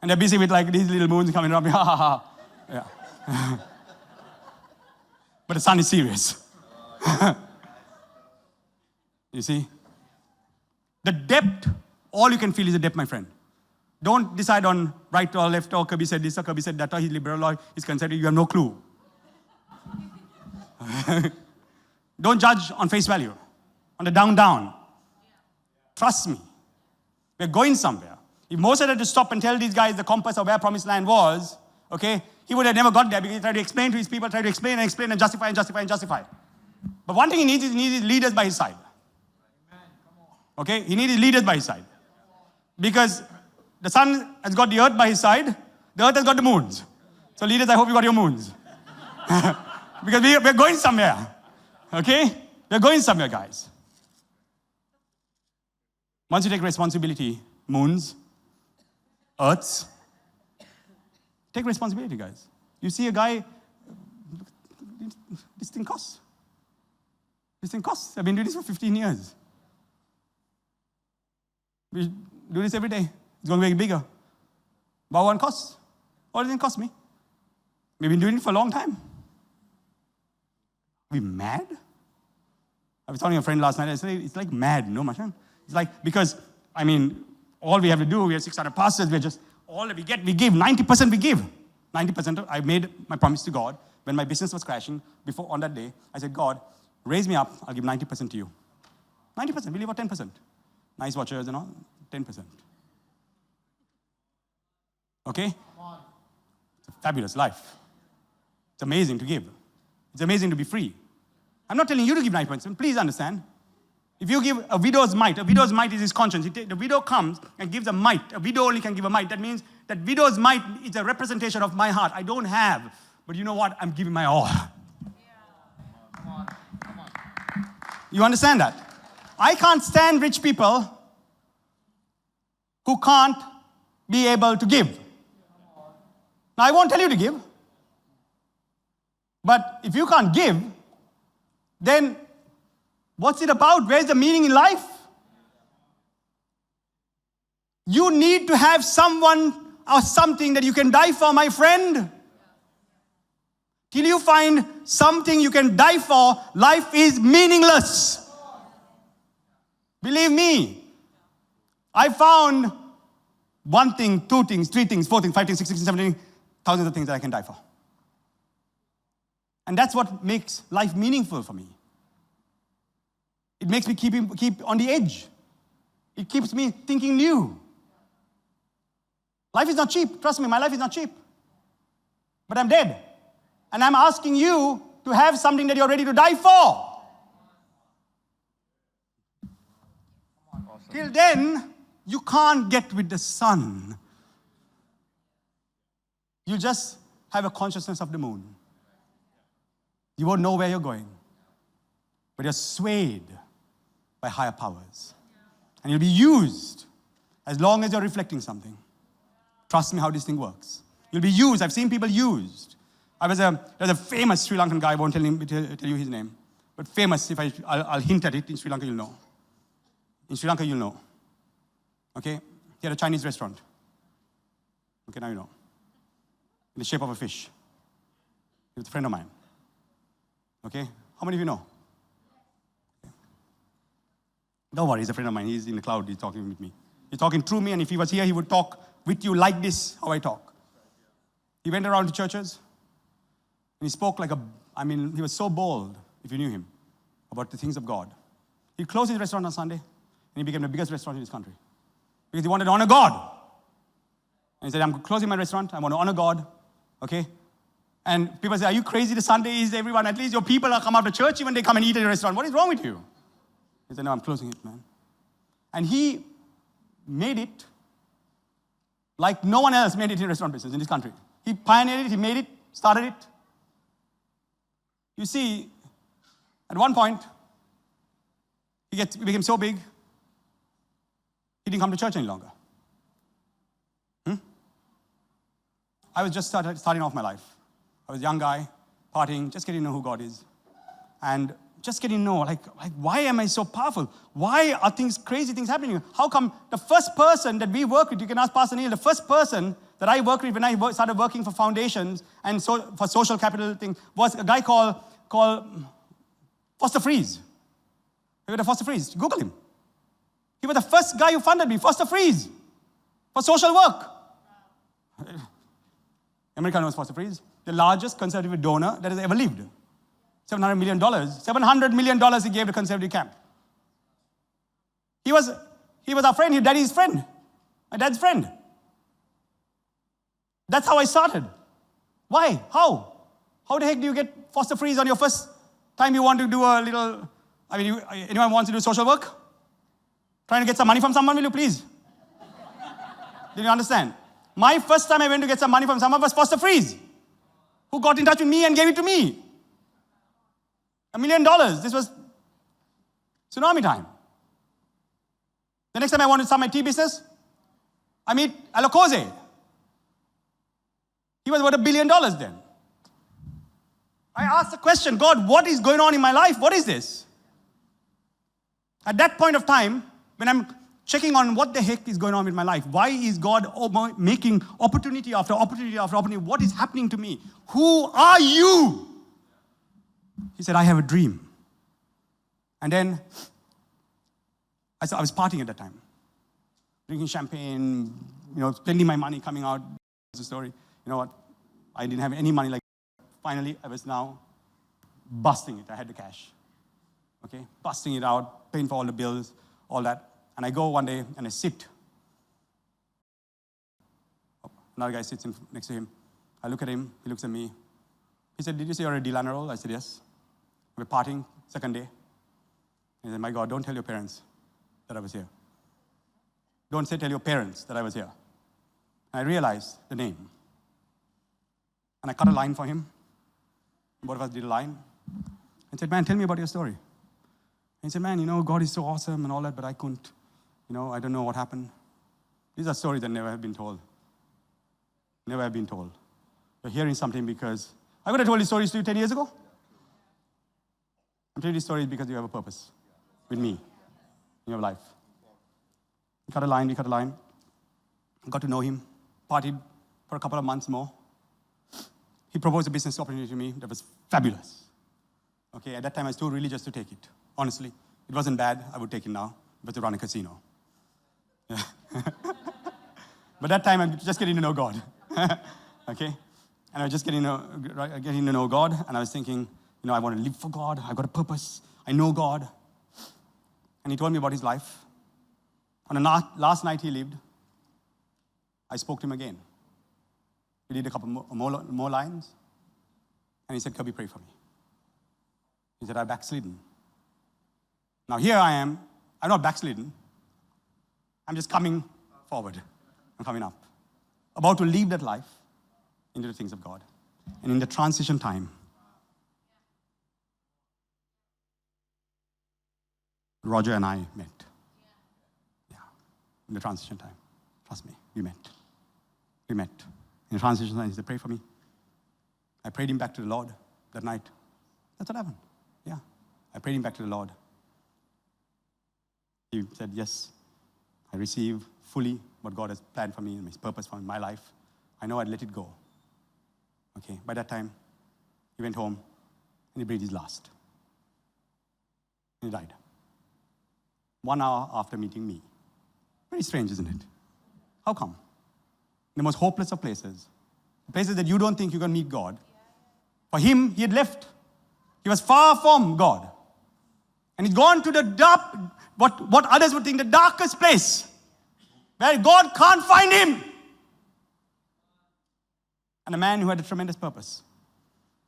A: And they're busy with like these little moons coming around me. Ha ha ha. Yeah. But the son is serious. You see? The depth, all you can feel is the depth, my friend. Don't decide on right or left, or Kirby said this, or Kirby said that, or he's liberal, or he's conservative. You have no clue. Don't judge on face value, on the down. Trust me. We're going somewhere. If Moses had to stop and tell these guys the compass of where promised land was, okay, he would have never got there because he tried to explain to his people, tried to explain and justify. But one thing he needs is leaders by his side. Okay, he needs leaders by his side. Because the sun has got the earth by his side, the earth has got the moons. So leaders, I hope you got your moons. Because we're going somewhere. Okay? We're going somewhere, guys. Once you take responsibility, moons, earths, take responsibility, guys. You see a guy, this thing costs. I've been doing this for 15 years. We do this every day. It's going to get bigger. But what costs? What does it cost me? We've been doing it for a long time. Are we mad? I was telling a friend last night, I said, it's like mad, no, Mashan? It's like, because, all we have to do, we have 600 pastors, we're just, all that we get, we give, 90% we give. 90%, I made my promise to God when my business was crashing, before, on that day, I said, God, raise me up, I'll give 90% to you. 90%, we leave out 10%. Nice watches and all, 10%. Okay? It's a fabulous life. It's amazing to give. It's amazing to be free. I'm not telling you to give 9%. Please understand. If you give a widow's mite is his conscience. The widow comes and gives a mite. A widow only can give a mite. That means that widow's mite is a representation of my heart. I don't have, but you know what? I'm giving my all. Come on. You understand that? I can't stand rich people who can't be able to give. Now, I won't tell you to give. But if you can't give, then what's it about? Where's the meaning in life? You need to have someone or something that you can die for, my friend. Till you find something you can die for, life is meaningless. Believe me, I found one thing, two things, three things, four things, five things, 6 things, 7 things, thousands of things that I can die for. And that's what makes life meaningful for me. It makes me keep on the edge. It keeps me thinking new. Life is not cheap. Trust me, my life is not cheap. But I'm dead. And I'm asking you to have something that you're ready to die for. Till then, you can't get with the sun. You just have a consciousness of the moon. You won't know where you're going. But you're swayed by higher powers. And you'll be used as long as you're reflecting something. Trust me how this thing works. You'll be used. I've seen people used. There's a famous Sri Lankan guy, I won't tell you his name. But famous, I'll hint at it, in Sri Lanka you'll know. In Sri Lanka you'll know. Okay? He had a Chinese restaurant. Okay, now you know. In the shape of a fish. He was a friend of mine. Okay? How many of you know? Okay. Don't worry, he's a friend of mine. He's in the cloud. He's talking with me. He's talking through me, and if he was here, he would talk with you like this, how I talk. He went around to churches, and he spoke like he was so bold, if you knew him, about the things of God. He closed his restaurant on Sunday, and he became the biggest restaurant in his country. Because he wanted to honor God. And he said, I'm closing my restaurant. I want to honor God. Okay? And people say, are you crazy? The Sunday is everyone. At least your people are come out to church even they come and eat at your restaurant. What is wrong with you? He said, no, I'm closing it, man. And he made it like no one else made it in restaurant business in this country. He pioneered it, he made it, started it. You see, at one point, he became so big, he didn't come to church any longer. I was just starting off my life. I was a young guy, partying, just getting to know who God is. And just getting to know, like why am I so powerful? Why are crazy things happening? How come the first person that we work with, you can ask Pastor Neil, the first person that I worked with when I started working for foundations and so for social capital thing was a guy called called Foster Freeze. Have you heard of Foster Freeze? Google him. He was the first guy who funded me, Foster Freeze, for social work. America knows Foster Freeze, the largest conservative donor that has ever lived. $700 million. $700 million he gave to conservative camp. He was our friend, his daddy's friend, my dad's friend. That's how I started. Why? How? How the heck do you get Foster Freeze on your first time you want to do a little, anyone wants to do social work? Trying to get some money from someone, will you please? Did you understand? My first time I went to get some money from someone was Foster Freeze, who got in touch with me and gave it to me. $1 million. This was tsunami time. The next time I wanted to start my tea business, I meet Alakoze. He was about $1 billion then. I asked the question, God, what is going on in my life? What is this? At that point of time, when I'm checking on what the heck is going on with my life, why is God making opportunity after opportunity after opportunity? What is happening to me? Who are you? He said, I have a dream. And then I was partying at that time, drinking champagne, spending my money coming out. That's the story. You know what? I didn't have any money like that. Finally, I was now busting it. I had the cash. Okay? Busting it out, paying for all the bills, all that. And I go one day and I sit. Another guy sits next to him. I look at him. He looks at me. He said, did you say you're a de Lanerolle? I said, yes. We're partying, second day. He said, my God, don't tell your parents that I was here. Don't tell your parents that I was here. And I realized the name. And I cut a line for him. Both of us did a line. And said, man, tell me about your story. And he said, man, God is so awesome and all that, but I couldn't. I don't know what happened. These are stories that never have been told. Never have been told. You're hearing something because I would have told these stories to you 10 years ago. I'm telling you these stories because you have a purpose with me in your life. We cut a line. Got to know him. Partied for a couple of months more. He proposed a business opportunity to me that was fabulous. Okay, at that time I was too religious to take it. Honestly, it wasn't bad. I would take it now. It was to run a casino. Yeah. But that time I'm just getting to know God. Okay? And I was just getting to know God, and I was thinking, I want to live for God. I got a purpose. I know God. And he told me about his life. On the last night he lived, I spoke to him again. We did a couple more lines. And he said, Kirby, pray for me. He said, I've backslidden. Now here I am. I'm not backslidden. I'm just coming forward. I'm coming up. About to leave that life into the things of God. And in the transition time, Roger and I met. Yeah, in the transition time. Trust me, we met. In the transition time, he said, pray for me. I prayed him back to the Lord that night. That's what happened. Yeah, I prayed him back to the Lord. He said, yes, I receive fully what God has planned for me and his purpose for my life. I know I'd let it go. Okay, by that time, he went home and he breathed his last. And he died. 1 hour after meeting me. Very strange, isn't it? How come? In the most hopeless of places, places that you don't think you can meet God. For him, he had left. He was far from God. And he'd gone to the dark, what others would think the darkest place, where God can't find him. And a man who had a tremendous purpose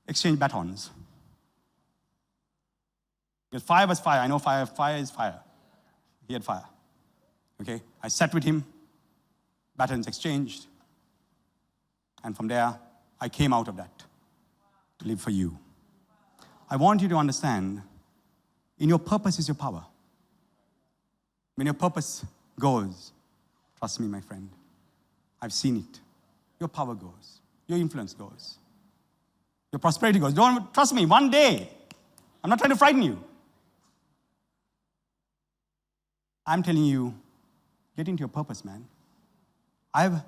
A: exchanged batons. Because fire was fire. I know fire is fire. He had fire. Okay? I sat with him. Batons exchanged. And from there, I came out of that to live for you. I want you to understand, in your purpose is your power. When your purpose goes, trust me, my friend, I've seen it. Your power goes. Your influence goes. Your prosperity goes. Don't trust me, one day. I'm not trying to frighten you. I'm telling you, get into your purpose, man. I have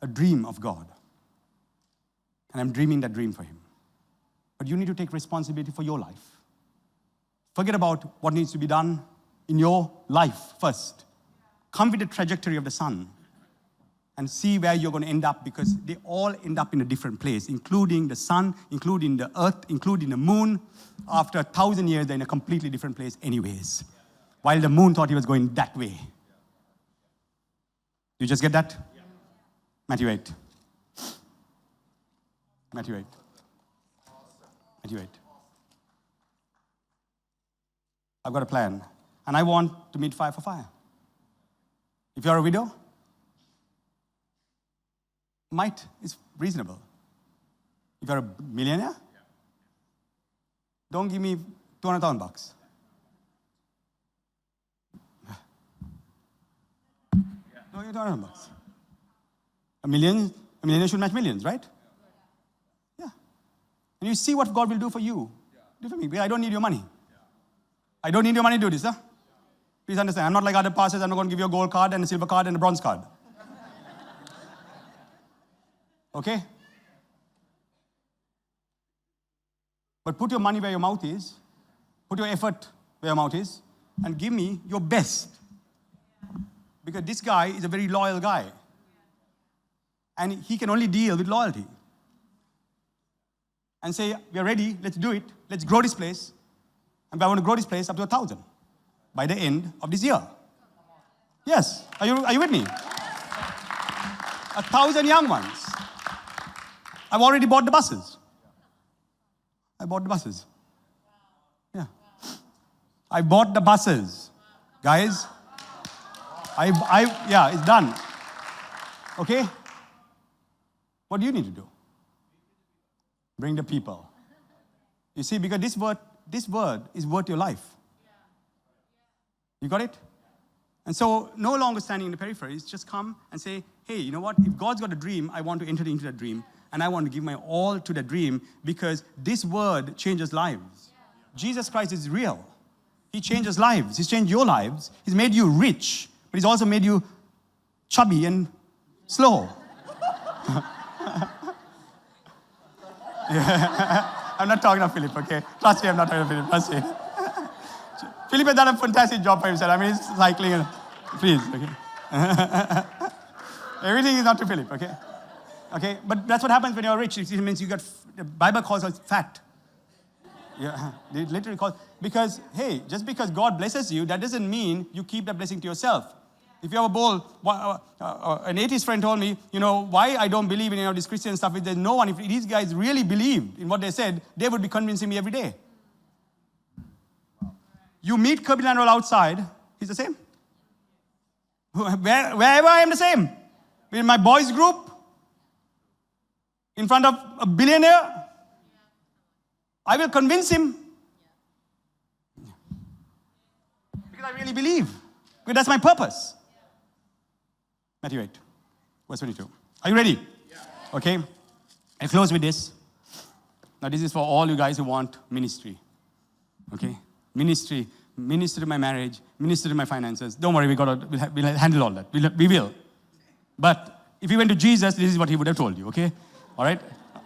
A: a dream of God. And I'm dreaming that dream for him. But you need to take responsibility for your life. Forget about what needs to be done in your life first. Come with the trajectory of the sun and see where you're going to end up, because they all end up in a different place, including the sun, including the earth, including the moon. After 1,000 years, they're in a completely different place anyways. While the moon thought he was going that way. You just get that? Matthew 8. Matthew 8. Matthew 8. I've got a plan, and I want to meet fire for fire. If you're a widow, might is reasonable. If you're a millionaire, don't give me $200,000. Don't give me $200,000. A millionaire should match millions, right? Yeah. And you see what God will do for you. Do for me. I don't need your money. I don't need your money to do this, huh? Please understand. I'm not like other pastors. I'm not going to give you a gold card and a silver card and a bronze card. Okay? But put your money where your mouth is. Put your effort where your mouth is. And give me your best. Because this guy is a very loyal guy. And he can only deal with loyalty. And say, we are ready, let's do it. Let's grow this place. And I want to grow this place up to 1,000 by the end of this year. Yes. Are you with me? 1,000 young ones. I've already bought the buses. I bought the buses. Yeah. I bought the buses. Guys, yeah, it's done. Okay? What do you need to do? Bring the people. You see, because this word is worth your life. You got it? And so, no longer standing in the peripheries, just come and say, hey, you know what? If God's got a dream, I want to enter into that dream. And I want to give my all to the dream, because this word changes lives. Jesus Christ is real. He changes lives. He's changed your lives. He's made you rich, but he's also made you chubby and slow. Yeah. I'm not talking to Philip, okay? Trust me, I'm not talking to Philip. Trust me. Philip has done a fantastic job for himself. I mean, he's cycling. And, please, okay? Everything is not to Philip, okay? Okay, but that's what happens when you're rich. It means you got, the Bible calls us fat. Yeah, they literally call, because, hey, just because God blesses you, that doesn't mean you keep that blessing to yourself. If you have a bowl, an atheist friend told me, you know, why I don't believe in this Christian stuff is there's no one, if these guys really believed in what they said, they would be convincing me every day. You meet Kirby de Lanerolle outside, he's the same. Wherever I am the same. In my boys group, in front of a billionaire, I will convince him. Because I really believe. Because that's my purpose. Matthew 8, verse 22. Are you ready? Yeah. Okay. I'll close with this. Now this is for all you guys who want ministry. Okay? Ministry. Minister to my marriage. Minister to my finances. Don't worry, we'll handle all that. We will. But if you went to Jesus, this is what he would have told you, okay? All right?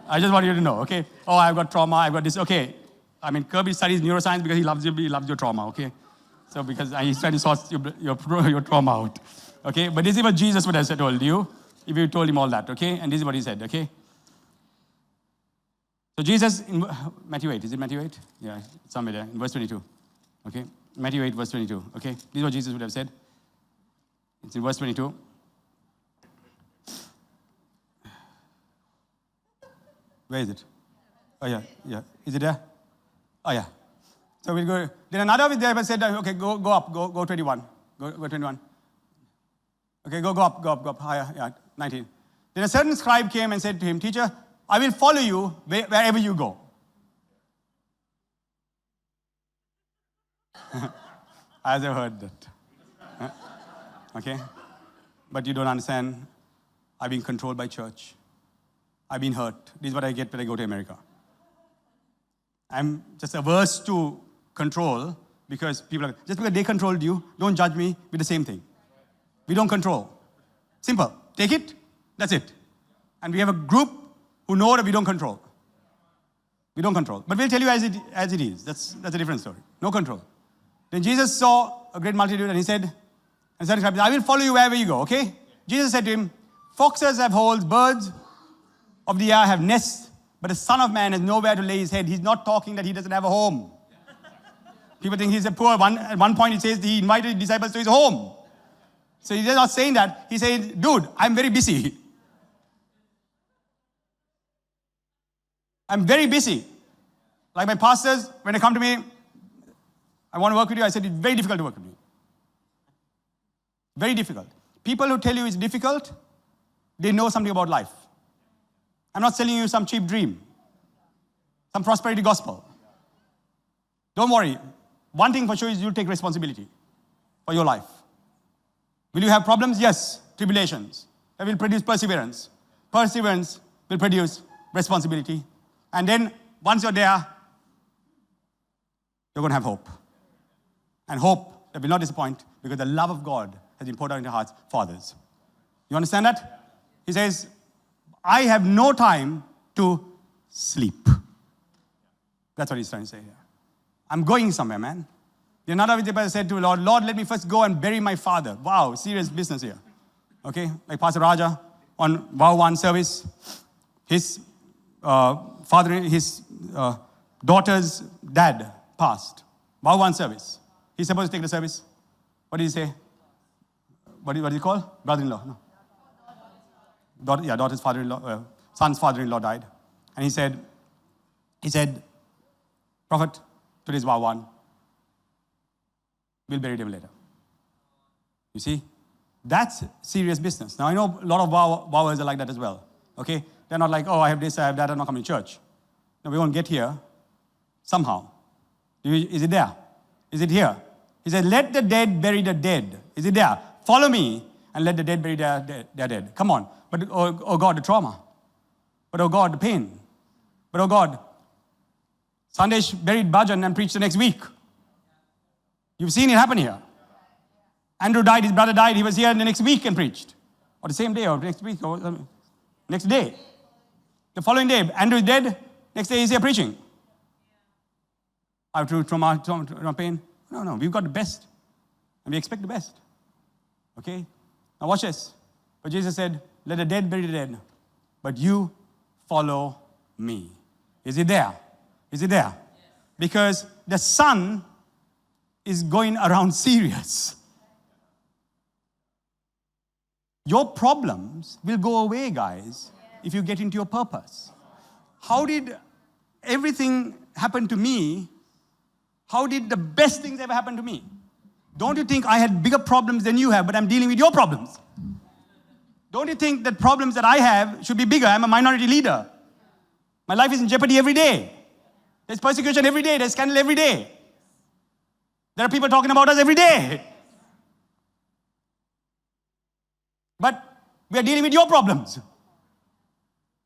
A: I just want you to know, okay? Oh, I've got trauma, I've got this. Okay. I mean, Kirby studies neuroscience because he loves your trauma, okay? So because he's trying to sort your trauma out. Okay? But this is what Jesus would have told you if you told him all that, okay? And this is what he said, okay? So Jesus, in Matthew 8, is it Matthew 8? Yeah, it's somewhere there, in verse 22. Okay? Matthew 8, verse 22. Okay? This is what Jesus would have said. It's in verse 22. Where is it? Oh, yeah, yeah. Is it there? Oh, yeah. So we'll go. Then another with there said, okay, go up, go 21. Go 21. Okay, go up, higher, yeah, 19. Then a certain scribe came and said to him, Teacher, I will follow you wherever you go. I've heard that. Okay? But you don't understand. I've been controlled by church. I've been hurt. This is what I get when I go to America. I'm just averse to control because people are, just because they controlled you, don't judge me with the same thing. We don't control. Simple. Take it, that's it. And we have a group who know that we don't control. We don't control. But we'll tell you as it is. That's a different story. No control. Then Jesus saw a great multitude and he said, I will follow you wherever you go, okay? Jesus said to him, foxes have holes, birds of the air have nests, but the Son of Man has nowhere to lay his head. He's not talking that he doesn't have a home. People think he's a poor one. At one point, he says he invited his disciples to his home. So he's not saying that. He's saying, dude, I'm very busy. I'm very busy. Like my pastors, when they come to me, I want to work with you. I said, it's very difficult to work with you. Very difficult. People who tell you it's difficult, they know something about life. I'm not selling you some cheap dream, some prosperity gospel. Don't worry. One thing for sure is you'll take responsibility for your life. Will you have problems? Yes. Tribulations. That will produce perseverance. Perseverance will produce responsibility. And then once you're there, you're going to have hope. And hope that will not disappoint because the love of God has been poured out into hearts for others. You understand that? He says, I have no time to sleep. That's what he's trying to say here. I'm going somewhere, man. The another disciple said to the Lord, Lord, let me first go and bury my father. Wow, serious business here. Okay, like Pastor Raja on WOW service. His daughter's dad passed. WOW service. He's supposed to take the service. What did he say? What is he called? Brother-in-law. No. Daughter's father-in-law, son's father-in-law died. And he said, Prophet, today's WOW. We'll bury him later. You see? That's serious business. Now, I know a lot of wowers are like that as well. Okay? They're not like, oh, I have this, I have that, I'm not coming to church. No, we won't get here somehow. Is it there? Is it here? He said, let the dead bury the dead. Is it there? Follow me and let the dead bury their dead. Come on. But, oh God, the trauma. But, oh God, the pain. But, oh God, Sandesh buried Bhajan and preached the next week. You've seen it happen here. Andrew died, his brother died, he was here the next week and preached. Or the same day, or next week, or next day. The following day, Andrew is dead, next day he's here preaching. After trauma, pain. No, we've got the best. And we expect the best. Okay? Now watch this. But Jesus said, let the dead bury the dead, but you follow me. Is it there? Is it there? Because the Son is going around serious. Your problems will go away, guys, if you get into your purpose. How did everything happen to me? How did the best things ever happen to me? Don't you think I had bigger problems than you have, but I'm dealing with your problems? Don't you think that problems that I have should be bigger? I'm a minority leader. My life is in jeopardy every day. There's persecution every day. There's scandal every day. There are people talking about us every day. But we are dealing with your problems.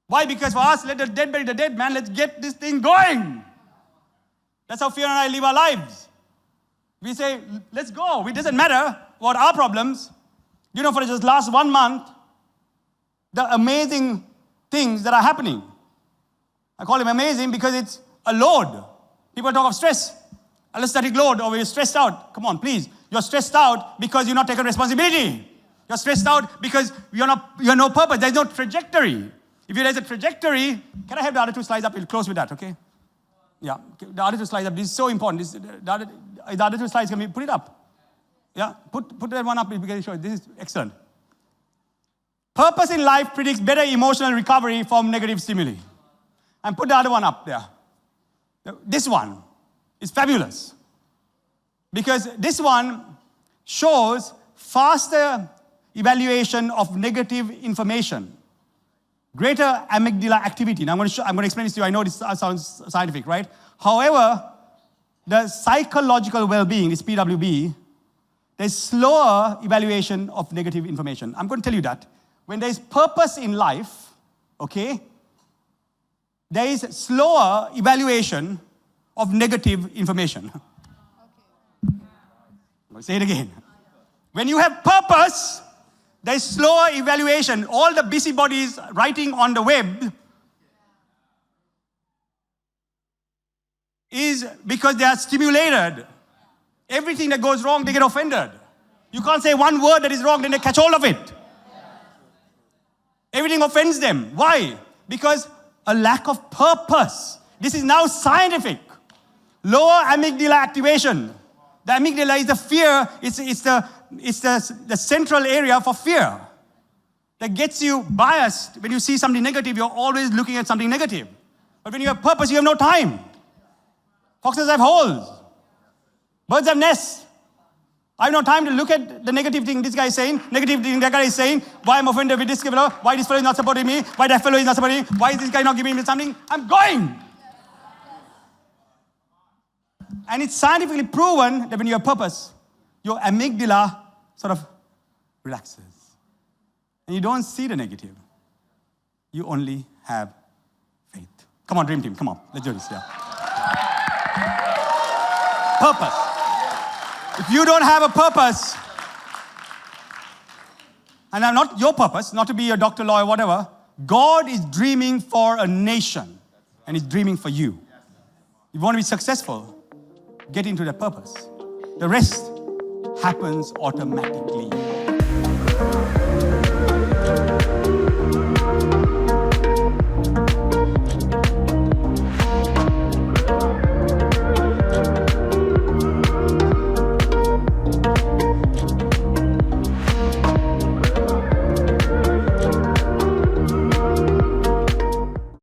A: Why? Because for us, let the dead bury the dead, man. Let's get this thing going. That's how Fiona and I live our lives. We say, let's go. It doesn't matter what our problems. You know, for just last 1 month, the amazing things that are happening. I call them amazing because it's a load. People talk of stress. Allostatic load, or you're stressed out. Come on, please. You're stressed out because you're not taking responsibility. You're stressed out because you have no purpose. There's no trajectory. If there's a trajectory, can I have the other 2 slides up? We'll close with that, okay? Yeah, the other 2 slides up. This is so important. The other 2 slides, can we put it up? Yeah, put that one up. We can show it. This is excellent. Purpose in life predicts better emotional recovery from negative stimuli. And put the other one up there. This one is fabulous. Because this one shows faster evaluation of negative information. Greater amygdala activity. Now I'm going to explain this to you. I know this sounds scientific, right? However, the psychological well-being, this PWB, there's slower evaluation of negative information. I'm going to tell you that. When there's purpose in life, okay, there is slower evaluation of negative information. I'll say it again. When you have purpose, there's slower evaluation. All the busybodies writing on the web, is because they are stimulated. Everything that goes wrong, they get offended. You can't say one word that is wrong, then they catch hold of it. Everything offends them. Why? Because a lack of purpose. This is now scientific. Lower amygdala activation. The amygdala is the fear, it's the central area for fear. That gets you biased. When you see something negative, you're always looking at something negative. But when you have purpose, you have no time. Foxes have holes. Birds have nests. I have no time to look at the negative thing this guy is saying, negative thing that guy is saying, why I'm offended with this fellow, why this fellow is not supporting me, why that fellow is not supporting me, why is this guy not giving me something? I'm going. And it's scientifically proven that when you have purpose, your amygdala sort of relaxes. And you don't see the negative. You only have faith. Come on, dream team, come on, let's do this, yeah. Purpose. If you don't have a purpose, and I'm not your purpose, not to be a doctor, lawyer, whatever, God is dreaming for a nation, and He's dreaming for you. If you want to be successful, get into that purpose. The rest happens automatically.